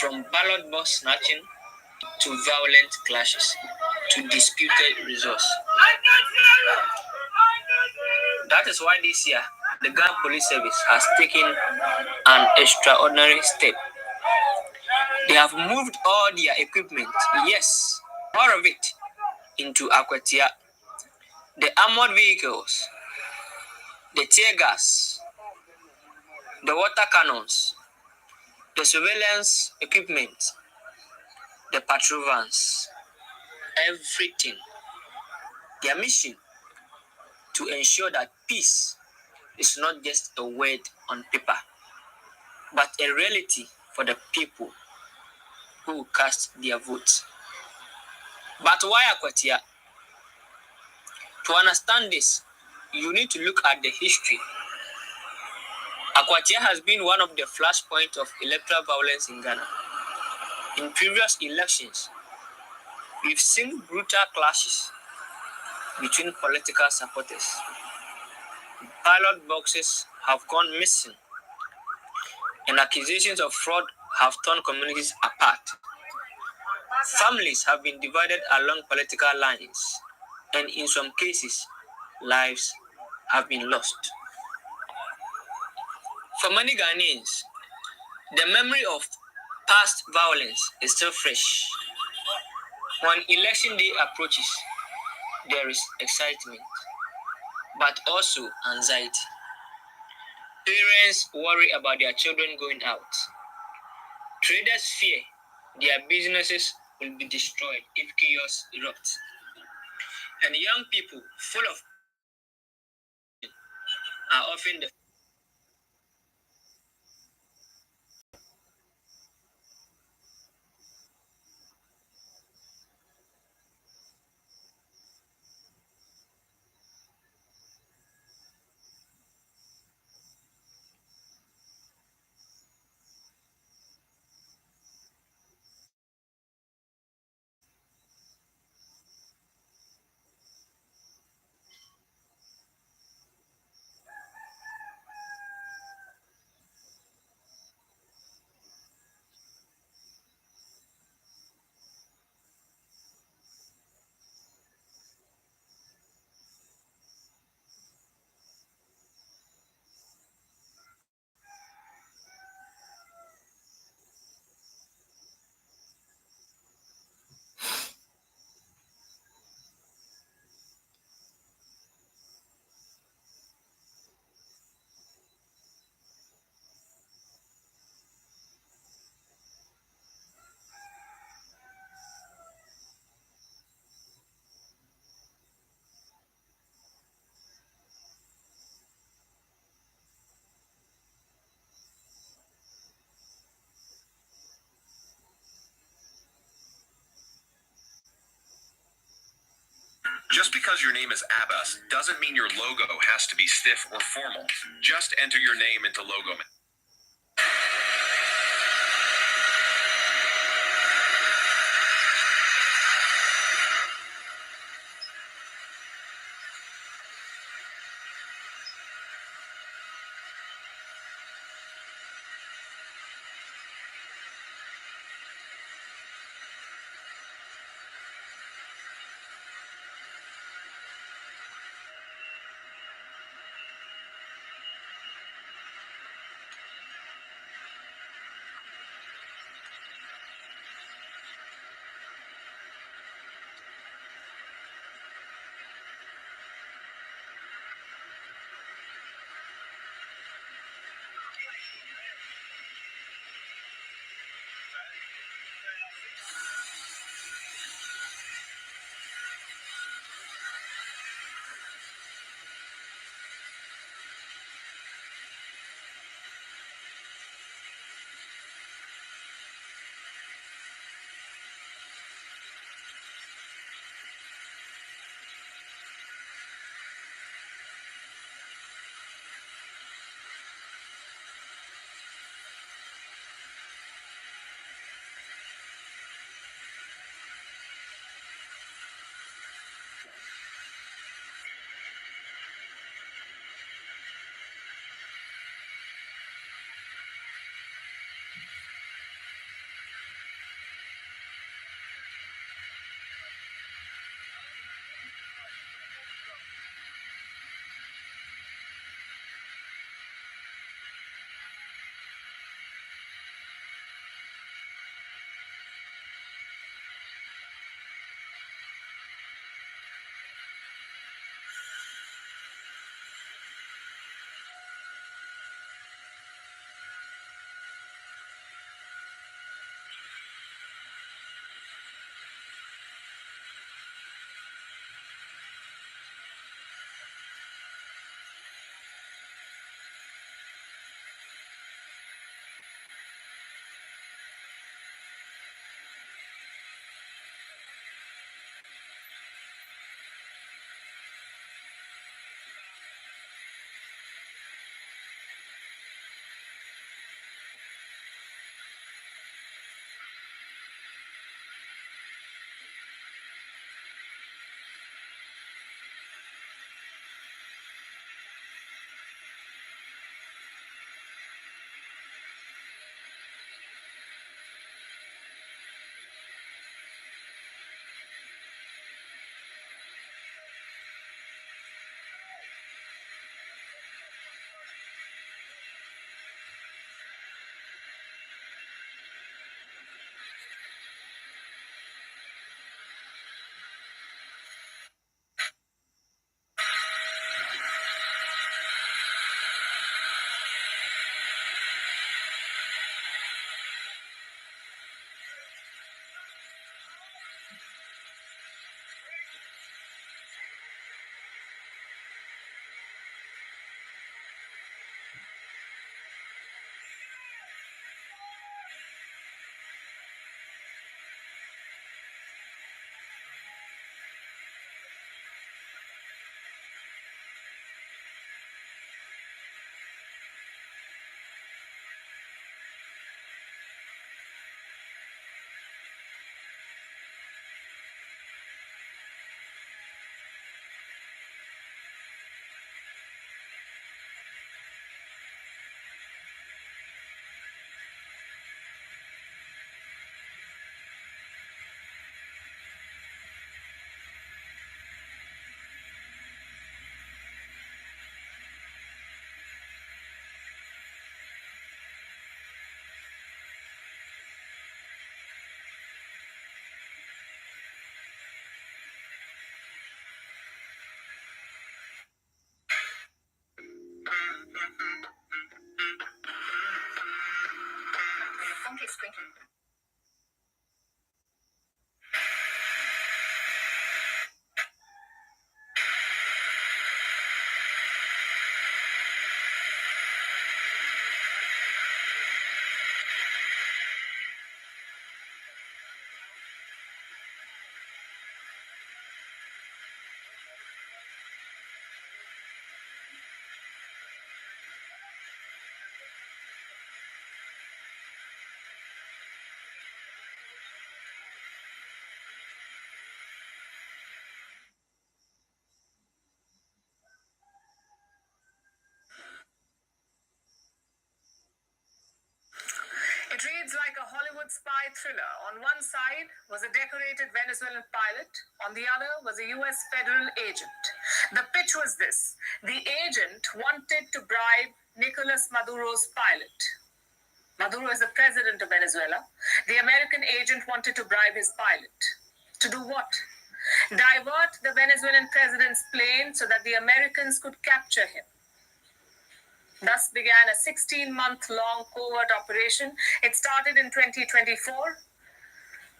from ballot box snatching to violent clashes to disputed results. That is why this year the Ghana Police Service has taken an extraordinary step. They have moved all their equipment, yes, all of it, into Akwatia. The armored vehicles, the tear gas, the water cannons, the surveillance equipment, the patrol vans, everything. Their mission to ensure that peace is not just a word on paper, but a reality for the people who cast their votes. But why Akwatia? To understand this, you need to look at the history. Akwatia has been one of the flashpoints of electoral violence in Ghana. In previous elections, we've seen brutal clashes between political supporters. Ballot boxes have gone missing, and accusations of fraud have torn communities apart. Families have been divided along political lines, and in some cases, lives have been lost. For many Ghanaians, the memory of past violence is still fresh. When election day approaches, there is excitement, but also anxiety. Parents worry about their children going out. Traders fear their businesses will be destroyed if chaos erupts. And young people, full of are often the Just because your name is Abbas doesn't mean your logo has to be stiff or formal. Just enter your name into Logo. It's like a Hollywood spy thriller. On one side was a decorated Venezuelan pilot. On the other was a US federal agent. The pitch was this. The agent wanted to bribe Nicolas Maduro's pilot. Maduro is the president of Venezuela. The American agent wanted to bribe his pilot. To do what? Divert the Venezuelan president's plane so that the Americans could capture him. Thus began a 16-month-long covert operation. It started in 2024,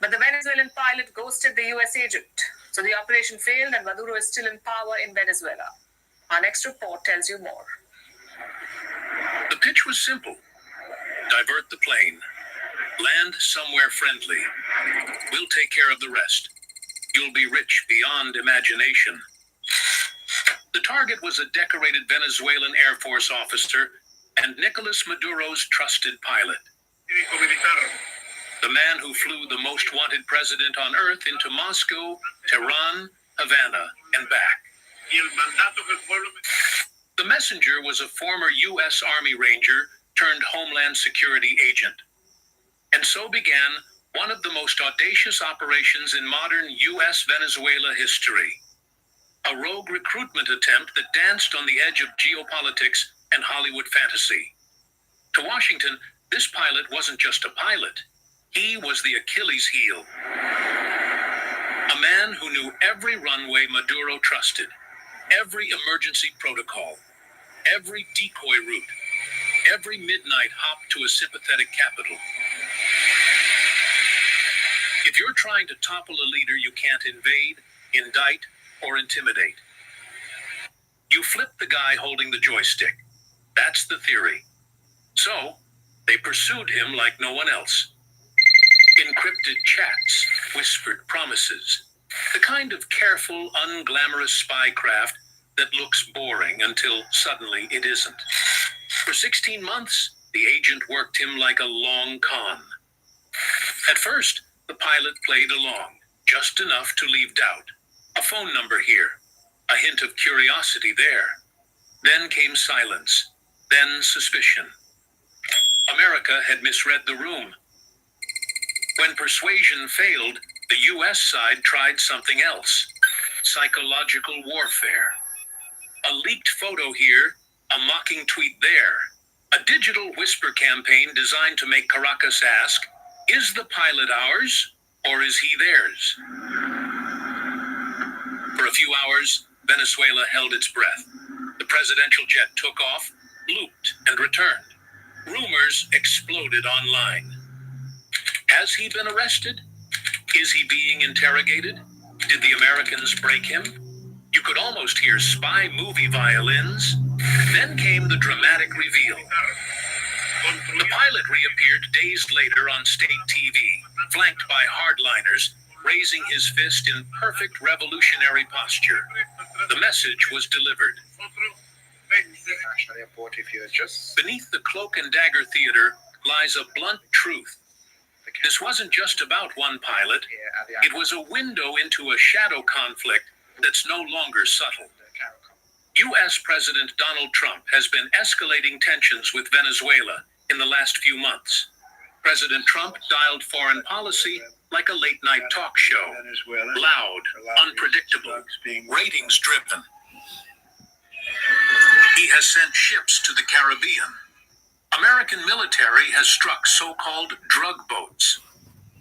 but the Venezuelan pilot ghosted the US agent. So the operation failed and Maduro is still in power in Venezuela. Our next report tells you more. The pitch was simple. Divert the plane. Land somewhere friendly. We'll take care of the rest. You'll be rich beyond imagination. The target was a decorated Venezuelan Air Force officer and Nicolas Maduro's trusted pilot. The man who flew the most wanted president on earth into Moscow, Tehran, Havana, and back. The messenger was a former U.S. Army Ranger turned Homeland Security agent. And so began one of the most audacious operations in modern U.S. Venezuela history. A rogue recruitment attempt that danced on the edge of geopolitics and Hollywood fantasy. To Washington, this pilot wasn't just a pilot. He was the Achilles heel. A man who knew every runway Maduro trusted, every emergency protocol, every decoy route, every midnight hop to a sympathetic capital. If you're trying to topple a leader you can't invade, indict, or intimidate, you flip the guy holding the joystick. That's the theory. So, they pursued him like no one else. Encrypted chats, whispered promises, the kind of careful, unglamorous spycraft that looks boring until suddenly it isn't. For 16 months, the agent worked him like a long con. At first, the pilot played along, just enough to leave doubt. A phone number here, a hint of curiosity there. Then came silence, then suspicion. America had misread the room. When persuasion failed, the U.S. side tried something else. Psychological warfare. A leaked photo here, a mocking tweet there. A digital whisper campaign designed to make Caracas ask, is the pilot ours, or is he theirs? For a few hours, Venezuela held its breath. The presidential jet took off, looped, and returned. Rumors exploded online. Has he been arrested? Is he being interrogated? Did the Americans break him? You could almost hear spy movie violins. Then came the dramatic reveal. The pilot reappeared days later on state TV, flanked by hardliners, raising his fist in perfect revolutionary posture. The message was delivered. Beneath the cloak and dagger theater lies a blunt truth. This wasn't just about one pilot. It was a window into a shadow conflict that's no longer subtle. U.S. President Donald Trump has been escalating tensions with Venezuela in the last few months. President Trump dialed foreign policy like a late-night talk show. Loud, unpredictable, ratings-driven. He has sent ships to the Caribbean. American military has struck so-called drug boats.